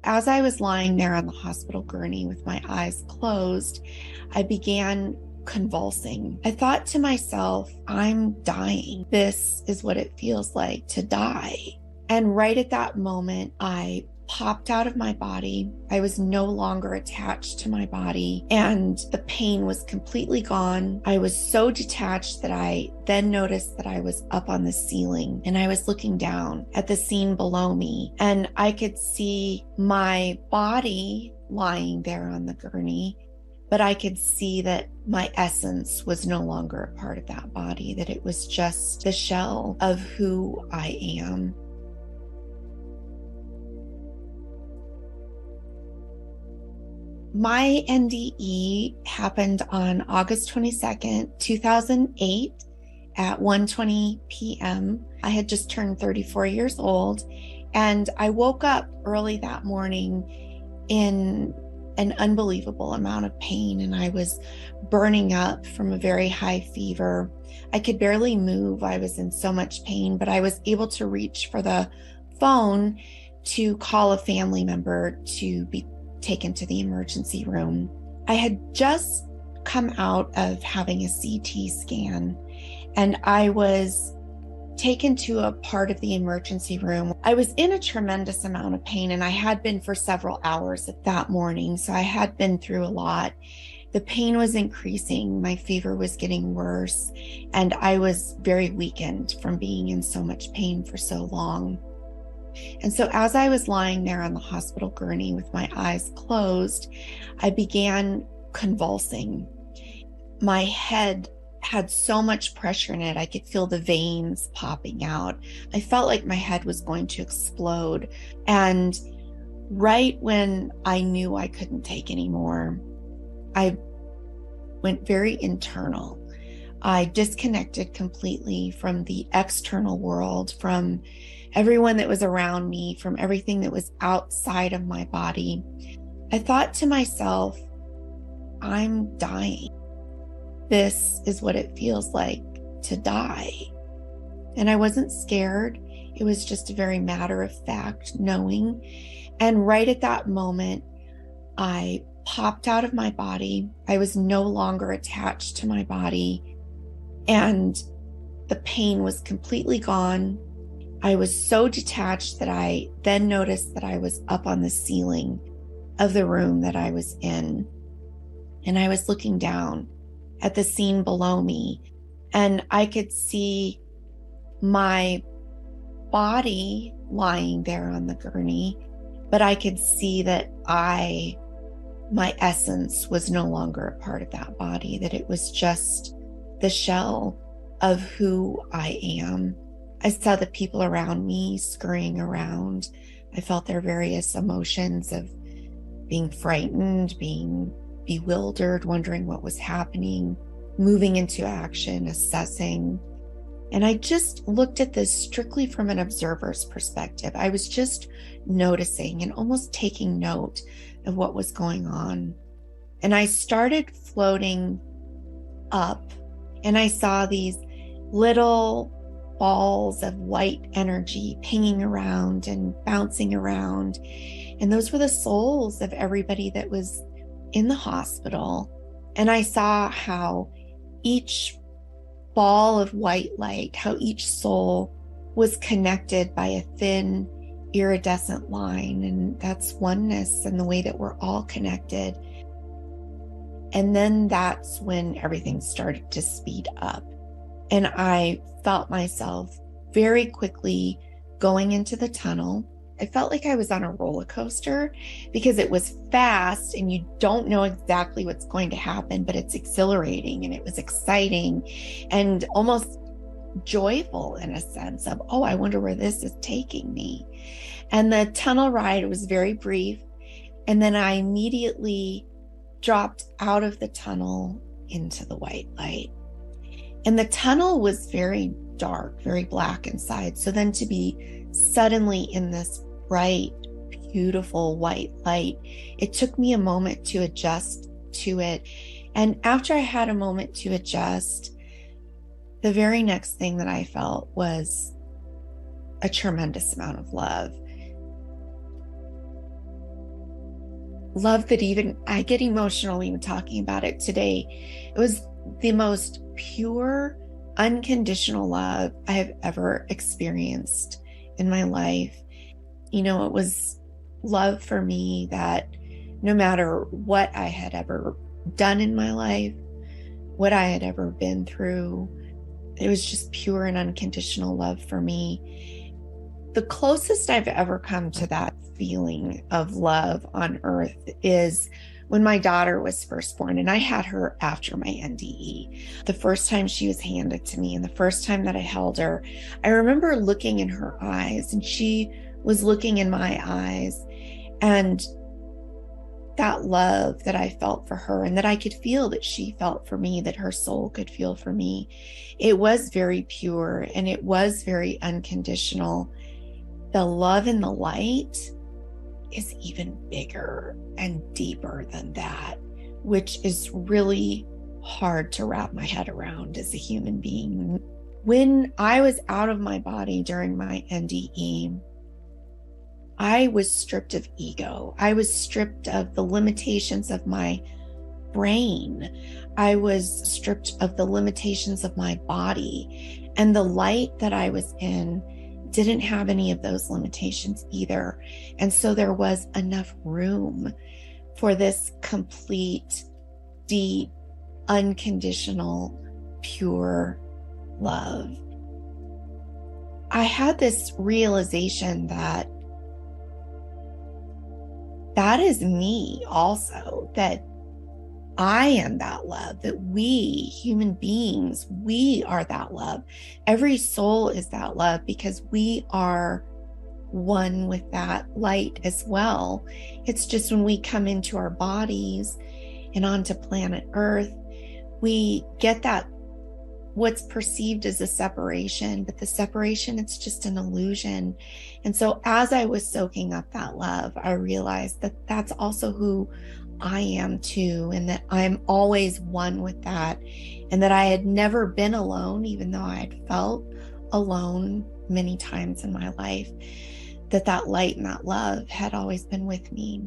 As I was lying there on the hospital gurney with my eyes closed, I began convulsing. I thought to myself, I'm dying. This is what it feels like to die. And right at that moment, I popped out of my body. I was no longer attached to my body, and the pain was completely gone. I was so detached that I then noticed that I was up on the ceiling and I was looking down at the scene below me, and I could see my body lying there on the gurney, but I could see that my essence was no longer a part of that body, that it was just the shell of who I am. My NDE happened on August 22nd, 2008 at 1:20 p.m. I had just turned 34 years old, and I woke up early that morning in an unbelievable amount of pain, and I was burning up from a very high fever. I could barely move. I was in so much pain, but I was able to reach for the phone to call a family member to be taken to the emergency room. I had just come out of having a CT scan, and I was taken to a part of the emergency room. I was in a tremendous amount of pain, and I had been for several hours that morning, so I had been through a lot. The pain was increasing, my fever was getting worse, and I was very weakened from being in so much pain for so long. And so as I was lying there on the hospital gurney with my eyes closed, I began convulsing. My head had so much pressure in it, I could feel the veins popping out. I felt like my head was going to explode. And right when I knew I couldn't take anymore, I went very internal. I disconnected completely from the external world, from everyone that was around me, from everything that was outside of my body. I thought to myself, I'm dying. This is what it feels like to die. And I wasn't scared. It was just a very matter of fact knowing. And right at that moment, I popped out of my body. I was no longer attached to my body, and the pain was completely gone. I was so detached that I then noticed that I was up on the ceiling of the room that I was in, and I was looking down at the scene below me, and I could see my body lying there on the gurney, but I could see that my essence was no longer a part of that body, that it was just the shell of who I am. I saw the people around me scurrying around. I felt their various emotions of being frightened, being bewildered, wondering what was happening, moving into action, assessing. And I just looked at this strictly from an observer's perspective. I was just noticing and almost taking note of what was going on. And I started floating up, and I saw these little balls of white energy pinging around and bouncing around. And those were the souls of everybody that was in the hospital. And I saw how each ball of white light, how each soul was connected by a thin iridescent line. And that's oneness and the way that we're all connected. And then that's when everything started to speed up. And I felt myself very quickly going into the tunnel. I felt like I was on a roller coaster because it was fast and you don't know exactly what's going to happen, but it's exhilarating and it was exciting and almost joyful in a sense of, oh, I wonder where this is taking me. And the tunnel ride was very brief. And then I immediately dropped out of the tunnel into the white light. And the tunnel was very dark, very black inside. So then to be suddenly in this bright, beautiful white light, it took me a moment to adjust to it. And after I had a moment to adjust, the very next thing that I felt was a tremendous amount of love. love that even I get emotional even talking about it today. It was the most pure, unconditional love I have ever experienced in my life. You know, it was love for me that no matter what I had ever done in my life, what I had ever been through, it was just pure and unconditional love for me. The closest I've ever come to that feeling of love on earth is when my daughter was first born, and I had her after my NDE. The first time she was handed to me and the first time that I held her, I remember looking in her eyes and she was looking in my eyes, and that love that I felt for her and that I could feel that she felt for me, that her soul could feel for me, it was very pure and it was very unconditional. The love in the light is even bigger and deeper than that, which is really hard to wrap my head around as a human being. When I was out of my body during my NDE, I was stripped of ego. I was stripped of the limitations of my brain. I was stripped of the limitations of my body. And the light that I was in didn't have any of those limitations either. And so there was enough room for this complete, deep, unconditional, pure love. I had this realization that is me also, that I am that love, that we human beings, we are that love. Every soul is that love because we are one with that light as well. It's just when we come into our bodies and onto planet Earth, we get that what's perceived as a separation, but the separation, it's just an illusion. And so as I was soaking up that love, I realized that that's also who I am too, and that I'm always one with that, and that I had never been alone, even though I had felt alone many times in my life, that light and that love had always been with me.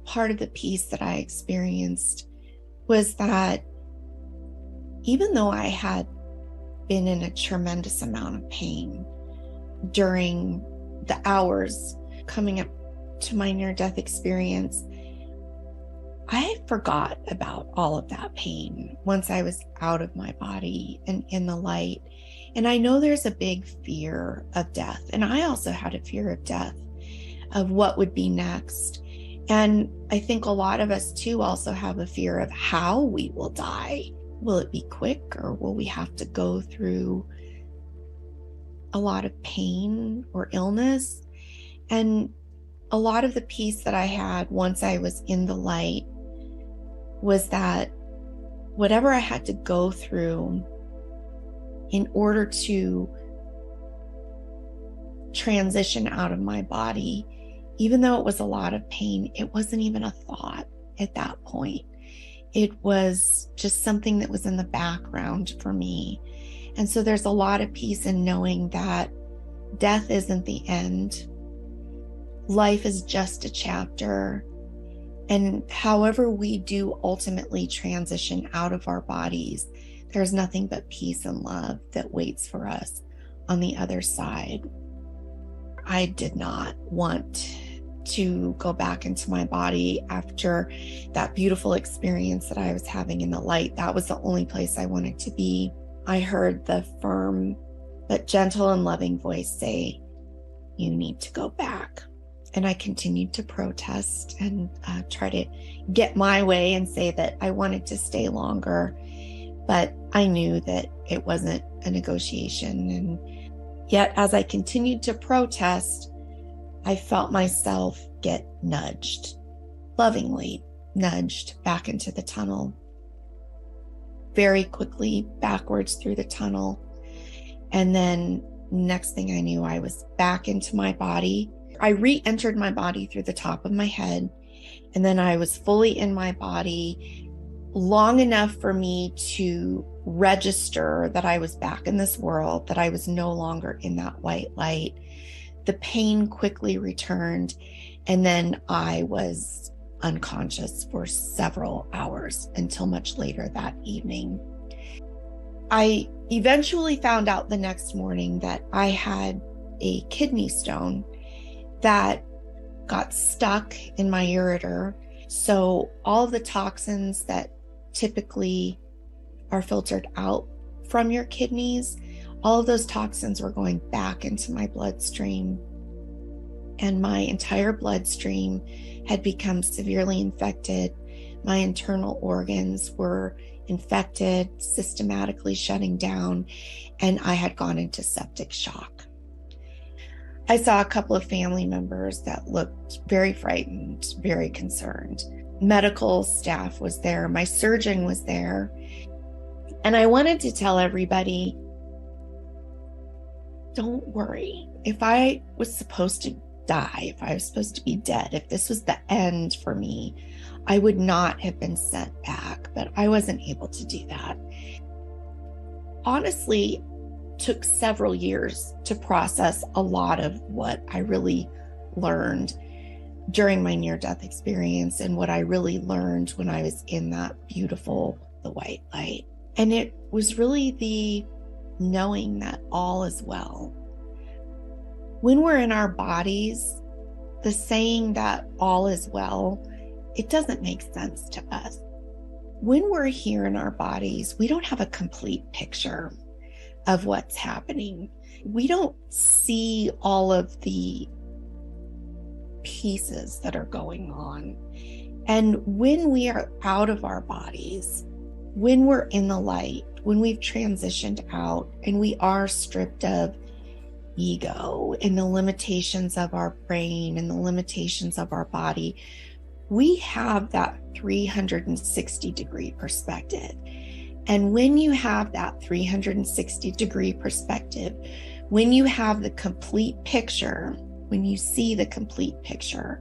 Part of the peace that I experienced was that even though I had been in a tremendous amount of pain during the hours coming up to my near-death experience, I forgot about all of that pain once I was out of my body and in the light. And I know there's a big fear of death. And I also had a fear of death, of what would be next. And I think a lot of us too also have a fear of how we will die. Will it be quick, or will we have to go through a lot of pain or illness? And a lot of the peace that I had once I was in the light was that whatever I had to go through in order to transition out of my body, even though it was a lot of pain, it wasn't even a thought at that point. It was just something that was in the background for me. And so there's a lot of peace in knowing that death isn't the end. Life is just a chapter. And however we do ultimately transition out of our bodies, there's nothing but peace and love that waits for us on the other side. I did not want to go back into my body after that beautiful experience that I was having in the light. That was the only place I wanted to be. I heard the firm but gentle and loving voice say, "You need to go back." And I continued to protest and try to get my way and say that I wanted to stay longer. But I knew that it wasn't a negotiation. And yet, as I continued to protest, I felt myself get nudged, lovingly nudged back into the tunnel, very quickly backwards through the tunnel. And then next thing I knew, I was back into my body. I re-entered my body through the top of my head, and then I was fully in my body long enough for me to register that I was back in this world, that I was no longer in that white light. The pain quickly returned, and then I was unconscious for several hours until much later that evening. I eventually found out the next morning that I had a kidney stone that got stuck in my ureter. So all of the toxins that typically are filtered out from your kidneys, all of those toxins were going back into my bloodstream. And my entire bloodstream had become severely infected. My internal organs were infected, systematically shutting down, and I had gone into septic shock. I saw a couple of family members that looked very frightened, very concerned. Medical staff was there. My surgeon was there. And I wanted to tell everybody, don't worry. If I was supposed to die, if I was supposed to be dead, if this was the end for me, I would not have been sent back, but I wasn't able to do that. Honestly, took several years to process a lot of what I really learned during my near-death experience and what I really learned when I was in that beautiful, the white light. And it was really the knowing that all is well. When we're in our bodies, the saying that all is well, it doesn't make sense to us. When we're here in our bodies, we don't have a complete picture of what's happening. We don't see all of the pieces that are going on. And when we are out of our bodies, when we're in the light, when we've transitioned out and we are stripped of ego and the limitations of our brain and the limitations of our body, we have that 360-degree perspective. And when you have that 360-degree perspective, when you have the complete picture, when you see the complete picture,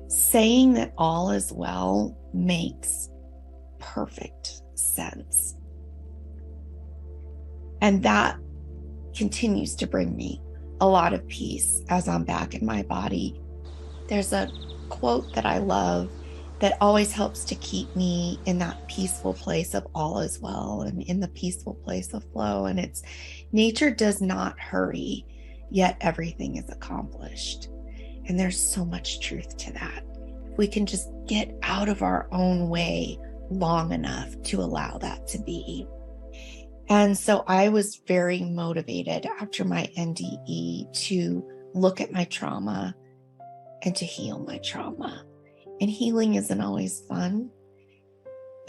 saying that all is well makes perfect sense. And that continues to bring me a lot of peace as I'm back in my body. There's a quote that I love that always helps to keep me in that peaceful place of all is well and in the peaceful place of flow. And it's, nature does not hurry, yet everything is accomplished. And there's so much truth to that. We can just get out of our own way long enough to allow that to be. And so I was very motivated after my NDE to look at my trauma and to heal my trauma. And healing isn't always fun,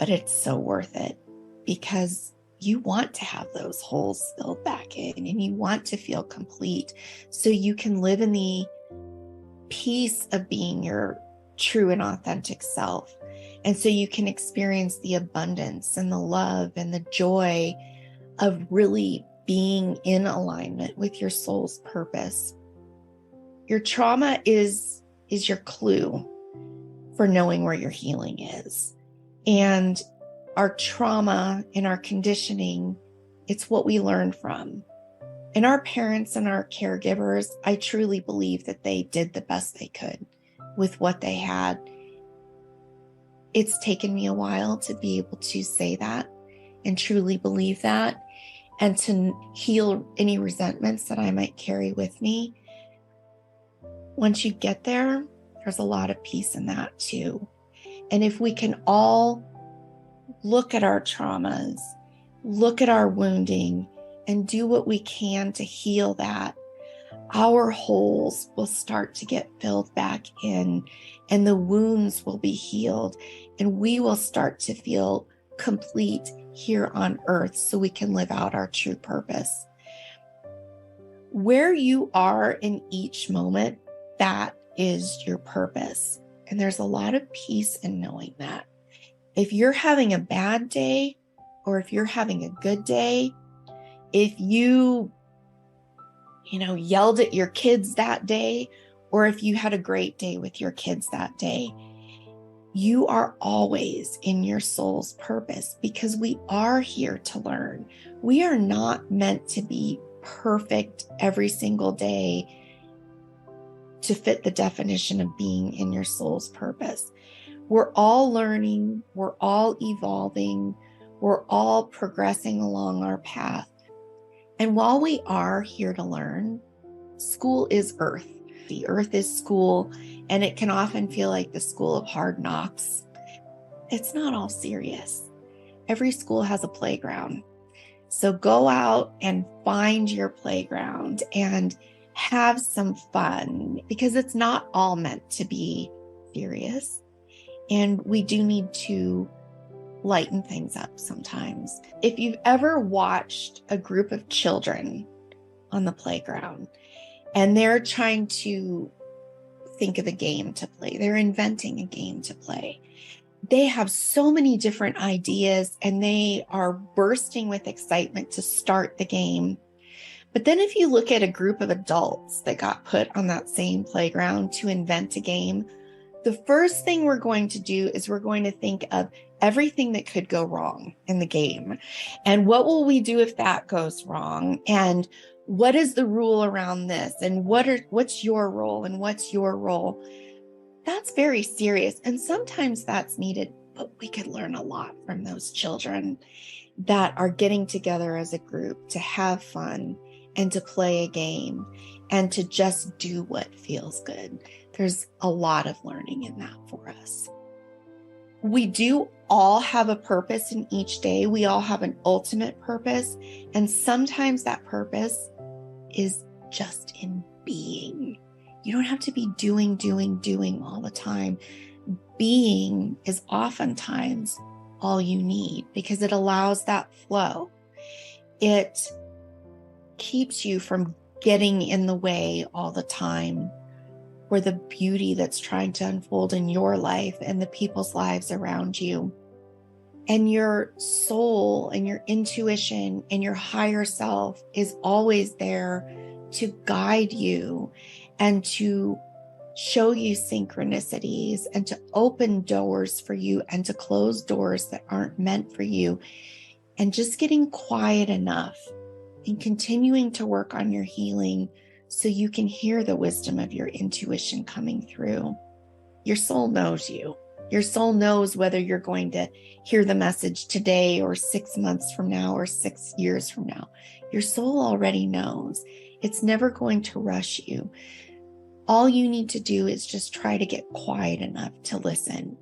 but it's so worth it because you want to have those holes filled back in and you want to feel complete so you can live in the peace of being your true and authentic self. And so you can experience the abundance and the love and the joy of really being in alignment with your soul's purpose. Your trauma is your clue for knowing where your healing is. And our trauma and our conditioning, it's what we learn from. And our parents and our caregivers, I truly believe that they did the best they could with what they had. It's taken me a while to be able to say that and truly believe that and to heal any resentments that I might carry with me. Once you get there, there's a lot of peace in that too. And if we can all look at our traumas, look at our wounding, and do what we can to heal that, our holes will start to get filled back in, and the wounds will be healed, and we will start to feel complete here on earth so we can live out our true purpose. Where you are in each moment, that is your purpose. And there's a lot of peace in knowing that. If you're having a bad day, or if you're having a good day, if you yelled at your kids that day, or if you had a great day with your kids that day, you are always in your soul's purpose because we are here to learn. We are not meant to be perfect every single day to fit the definition of being in your soul's purpose. We're all learning, we're all evolving, we're all progressing along our path. And while we are here to learn, school is earth. The earth is school, and it can often feel like the school of hard knocks. It's not all serious. Every school has a playground. So go out and find your playground and have some fun, because it's not all meant to be serious. And we do need to lighten things up sometimes. If you've ever watched a group of children on the playground and they're trying to think of a game to play, they're inventing a game to play. They have so many different ideas and they are bursting with excitement to start the game. But then if you look at a group of adults that got put on that same playground to invent a game, the first thing we're going to do is we're going to think of everything that could go wrong in the game. And what will we do if that goes wrong? And what is the rule around this? And what's your role and what's your role? That's very serious. And sometimes that's needed, but we could learn a lot from those children that are getting together as a group to have fun and to play a game and to just do what feels good. There's a lot of learning in that for us. We do all have a purpose in each day. We all have an ultimate purpose. And sometimes that purpose is just in being. You don't have to be doing all the time. Being is oftentimes all you need, because it allows that flow. It keeps you from getting in the way all the time for the beauty that's trying to unfold in your life and the people's lives around you. And your soul and your intuition and your higher self is always there to guide you and to show you synchronicities and to open doors for you and to close doors that aren't meant for you. And just getting quiet enough and continuing to work on your healing so you can hear the wisdom of your intuition coming through. Your soul knows you. Your soul knows whether you're going to hear the message today or 6 months from now or 6 years from now. Your soul already knows. It's never going to rush you. All you need to do is just try to get quiet enough to listen